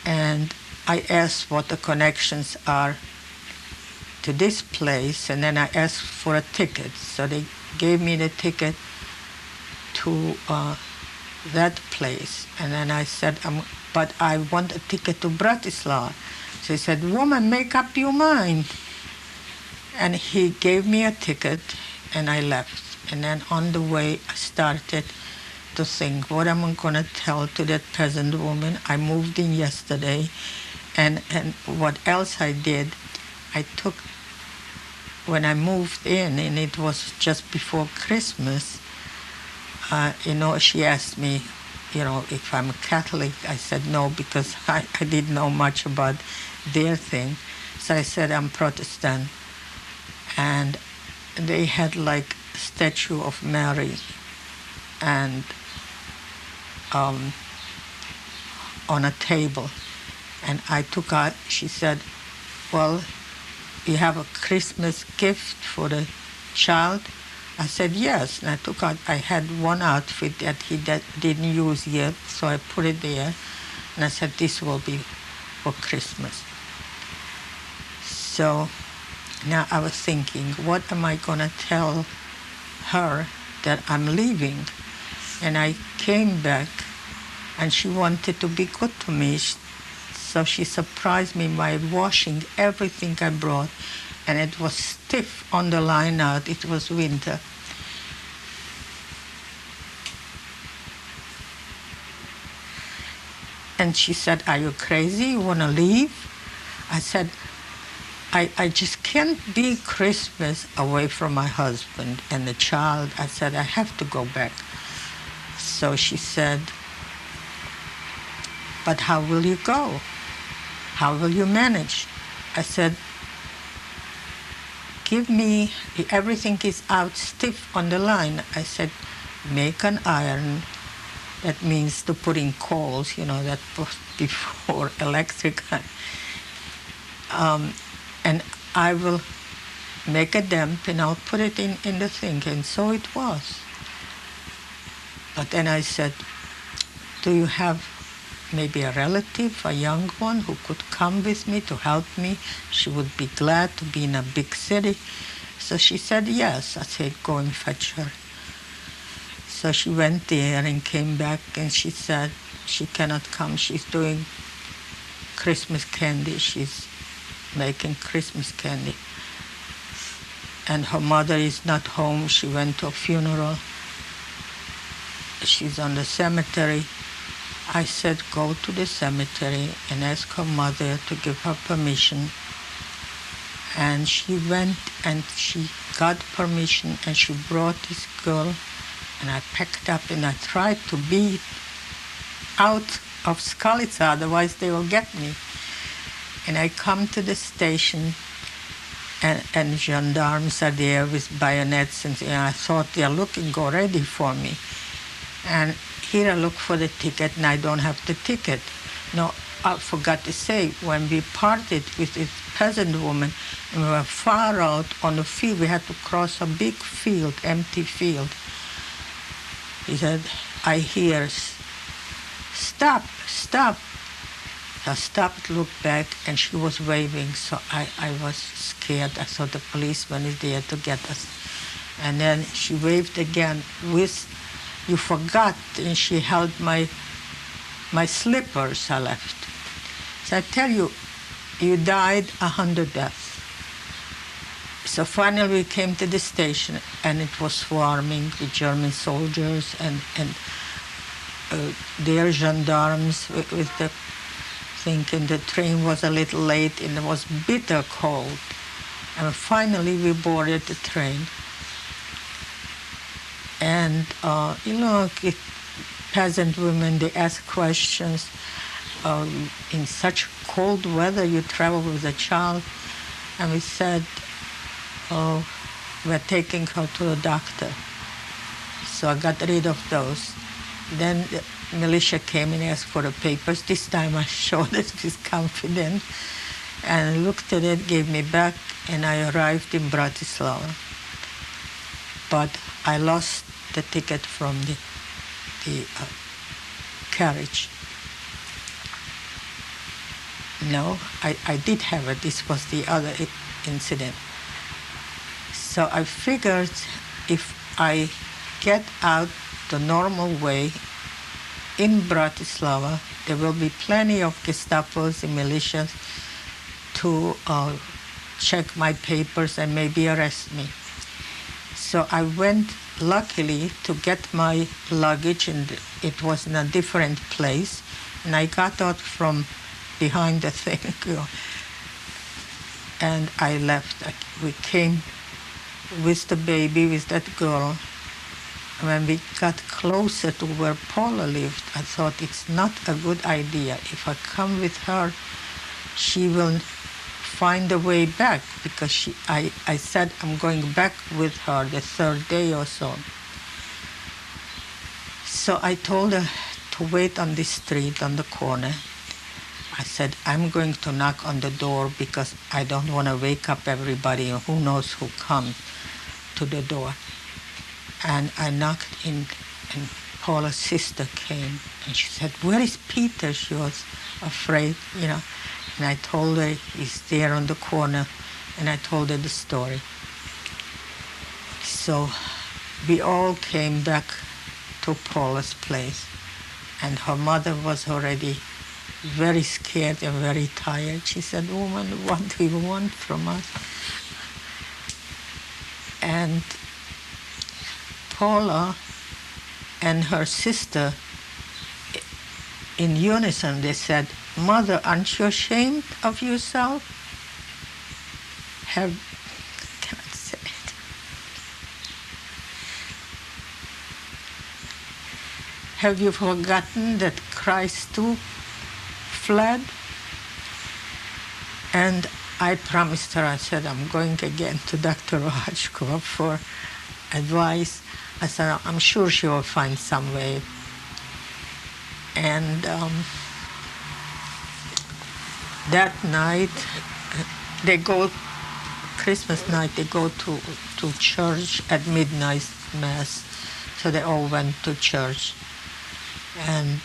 And I asked what the connections are to this place, and then I asked for a ticket. So they gave me the ticket to that place. And then I said, but I want a ticket to Bratislava. So he said, woman, make up your mind. And he gave me a ticket, and I left. And then on the way, I started to think, what am I going to tell to that peasant woman? I moved in yesterday, and what else I did, I took, when I moved in, and it was just before Christmas, she asked me, if I'm a Catholic. I said no, because I didn't know much about their thing. So I said I'm Protestant. And they had like a statue of Mary, and on a table. And I took out, she said, well, you have a Christmas gift for the child? I said, yes. And I took out, I had one outfit that he didn't use yet, so I put it there. And I said, this will be for Christmas. So now I was thinking, what am I going to tell her that I'm leaving? And I came back, and she wanted to be good to me. So she surprised me by washing everything I brought, and it was stiff on the line out. It was winter. And she said, are you crazy? You want to leave? I said, I just can't be Christmas away from my husband and the child. I said, I have to go back. So she said, but how will you go? How will you manage? I said, give me, everything is out stiff on the line. I said, make an iron. That means to put in coals, that was before electric. And I will make a damp, and I'll put it in the thing. And so it was. But then I said, do you have maybe a relative, a young one, who could come with me to help me? She would be glad to be in a big city. So she said yes. I said, go and fetch her. So she went there and came back, and she said she cannot come. She's doing Christmas candy. She's making Christmas candy. And her mother is not home. She went to a funeral. She's on the cemetery. I said, go to the cemetery and ask her mother to give her permission. And she went, and she got permission, and she brought this girl, and I packed up, and I tried to be out of Skalica, otherwise they will get me. And I come to the station, and gendarmes are there with bayonets, and I thought they're looking already for me. And here I look for the ticket, and I don't have the ticket. No, I forgot to say, when we parted with this peasant woman, and we were far out on the field, we had to cross a big field, empty field. He said, I hear, stop, stop. I stopped, looked back, and she was waving, so I was scared. I thought the policeman is there to get us. And then she waved again with, you forgot, and she held my slippers I left. So I tell you, you died 100 deaths. So finally we came to the station, and it was swarming with German soldiers and their gendarmes with the thing, and the train was a little late, and it was bitter cold. And finally we boarded the train. And, peasant women, they ask questions. In such cold weather, you travel with a child. And we said, we're taking her to the doctor. So I got rid of those. Then the militia came and asked for the papers. This time I showed it with confidence and looked at it, gave me back, and I arrived in Bratislava. But I lost the ticket from the carriage. No, I did have it. This was the other incident. So I figured if I get out the normal way in Bratislava, there will be plenty of Gestapos and militias to check my papers and maybe arrest me. So I went, luckily, to get my luggage, and it was in a different place. And I got out from behind the thing, and I left. We came with the baby, with that girl. When we got closer to where Paula lived, I thought it's not a good idea. If I come with her, she will find a way back, because I said I'm going back with her the third day or so. So I told her to wait on the street on the corner. I said, I'm going to knock on the door because I don't want to wake up everybody, and who knows who comes to the door. And I knocked in, and Paula's sister came, and she said, where is Peter? She was afraid, And I told her he's there on the corner, and I told her the story. So we all came back to Paula's place, and her mother was already very scared and very tired. She said, woman, what do you want from us? And Paula and her sister, in unison, they said, Mother, aren't you ashamed of yourself? Can I say it? Have you forgotten that Christ too fled? And I promised her, I said, I'm going again to Dr. Rohachkova for advice. I said, I'm sure she will find some way. And that night, Christmas night, they go to church at midnight mass. So they all went to church. And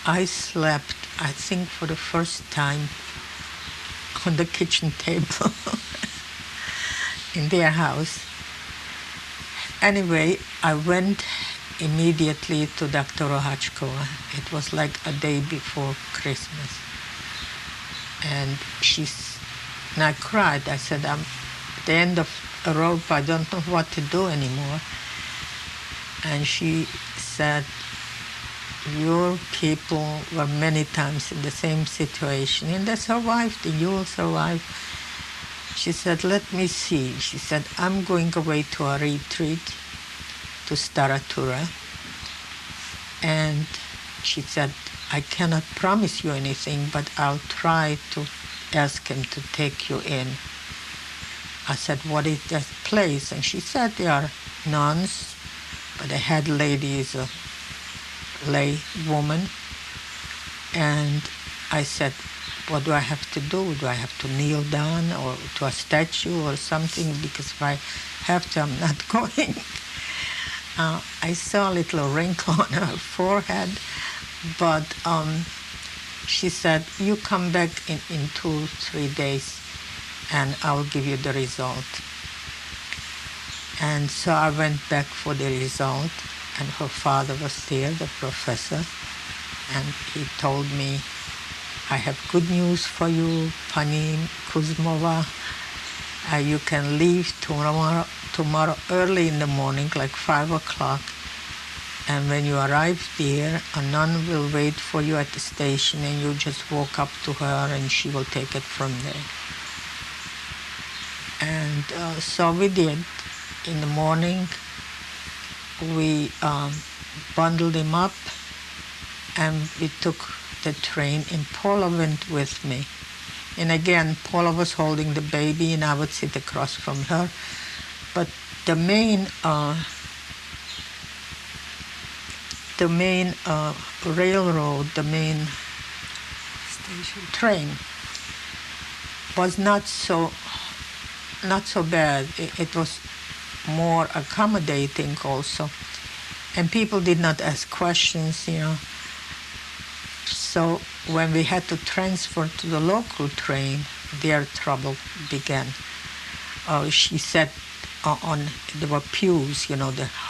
I slept, I think, for the first time on the kitchen table in their house. Anyway, I went immediately to Dr. Rohachkova. It was like a day before Christmas. And I cried. I said, I'm at the end of a rope. I don't know what to do anymore. And she said, your people were many times in the same situation, and they survived, and you will survive. She said, let me see. She said, I'm going away to a retreat to Staratura. And she said, I cannot promise you anything, but I'll try to ask him to take you in. I said, what is that place? And she said, they are nuns, but the head lady is a lay woman. And I said, what do I have to do? Do I have to kneel down or to a statue or something? Because if I have to, I'm not going. I saw a little wrinkle on her forehead, but she said, you come back in 2-3 days and I'll give you the result. And so I went back for the result, and her father was there, the professor, and he told me, I have good news for you, Pani Kuzmova. You can leave tomorrow early in the morning, like 5 o'clock. And when you arrive there, a nun will wait for you at the station, and you just walk up to her and she will take it from there. And so we did. In the morning, we bundled him up and we took the train, and Paula went with me. And again, Paula was holding the baby and I would sit across from her. But the main railroad, the main station train was not so bad. It was more accommodating also. And people did not ask questions, So when we had to transfer to the local train, their trouble began. She sat on there were pews, the